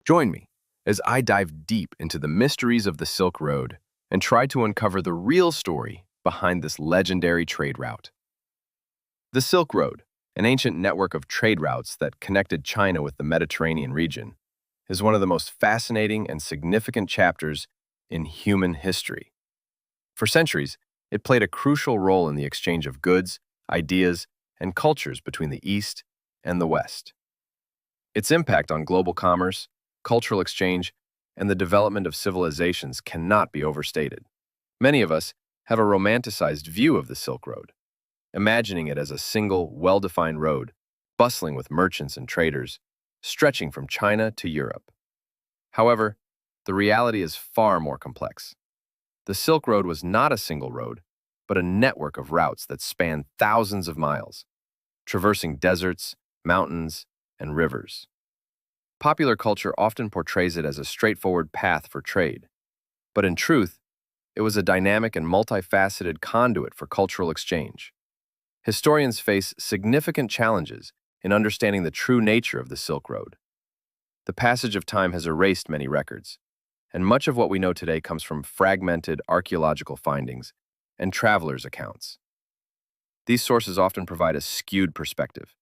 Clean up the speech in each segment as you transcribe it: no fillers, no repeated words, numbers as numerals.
Join me as I dive deep into the mysteries of the Silk Road and try to uncover the real story behind this legendary trade route. The Silk Road, an ancient network of trade routes that connected China with the Mediterranean region, is one of the most fascinating and significant chapters in human history. For centuries, it played a crucial role in the exchange of goods, ideas, and cultures between the East and the West. Its impact on global commerce, cultural exchange, and the development of civilizations cannot be overstated. Many of us have a romanticized view of the Silk Road, imagining it as a single, well-defined road, bustling with merchants and traders, stretching from China to Europe. However, the reality is far more complex. The Silk Road was not a single road, but a network of routes that spanned thousands of miles, traversing deserts, mountains, and rivers. Popular culture often portrays it as a straightforward path for trade, but in truth, it was a dynamic and multifaceted conduit for cultural exchange. Historians face significant challenges in understanding the true nature of the Silk Road. The passage of time has erased many records, and much of what we know today comes from fragmented archaeological findings and travelers' accounts. These sources often provide a skewed perspective,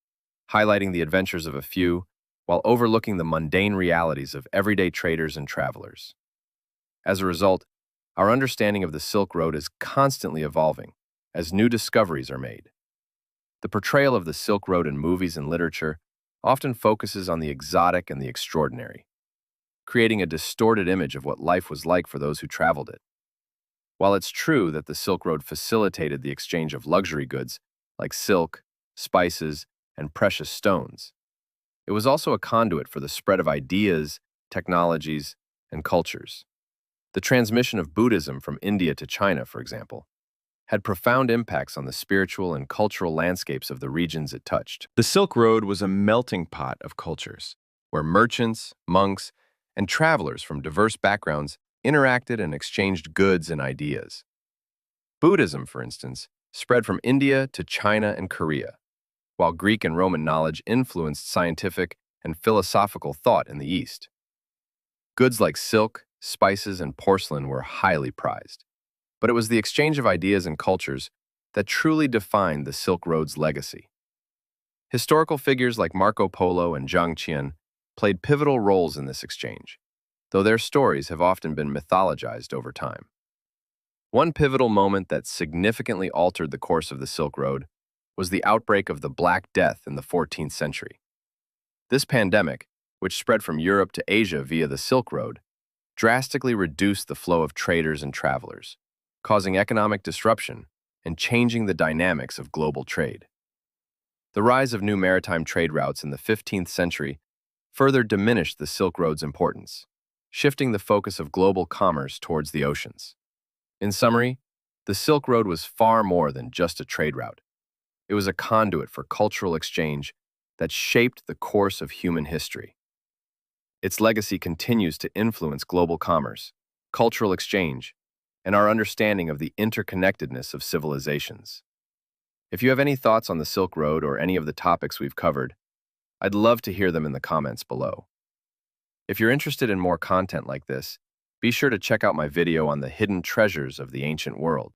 highlighting the adventures of a few while overlooking the mundane realities of everyday traders and travelers. As a result, our understanding of the Silk Road is constantly evolving as new discoveries are made. The portrayal of the Silk Road in movies and literature often focuses on the exotic and the extraordinary, creating a distorted image of what life was like for those who traveled it. While it's true that the Silk Road facilitated the exchange of luxury goods like silk, spices, and precious stones, it was also a conduit for the spread of ideas, technologies, and cultures. The transmission of Buddhism from India to China, for example, had profound impacts on the spiritual and cultural landscapes of the regions it touched. The Silk Road was a melting pot of cultures, where merchants, monks, and travelers from diverse backgrounds interacted and exchanged goods and ideas. Buddhism, for instance, spread from India to China and Korea, while Greek and Roman knowledge influenced scientific and philosophical thought in the East. Goods like silk, spices, and porcelain were highly prized, but it was the exchange of ideas and cultures that truly defined the Silk Road's legacy. Historical figures like Marco Polo and Zhang Qian played pivotal roles in this exchange, though their stories have often been mythologized over time. One pivotal moment that significantly altered the course of the Silk Road was the outbreak of the Black Death in the 14th century. This pandemic, which spread from Europe to Asia via the Silk Road, drastically reduced the flow of traders and travelers, causing economic disruption and changing the dynamics of global trade. The rise of new maritime trade routes in the 15th century further diminished the Silk Road's importance, shifting the focus of global commerce towards the oceans. In summary, the Silk Road was far more than just a trade route. It was a conduit for cultural exchange that shaped the course of human history. Its legacy continues to influence global commerce, cultural exchange, and our understanding of the interconnectedness of civilizations. If you have any thoughts on the Silk Road or any of the topics we've covered, I'd love to hear them in the comments below. If you're interested in more content like this, be sure to check out my video on the hidden treasures of the ancient world.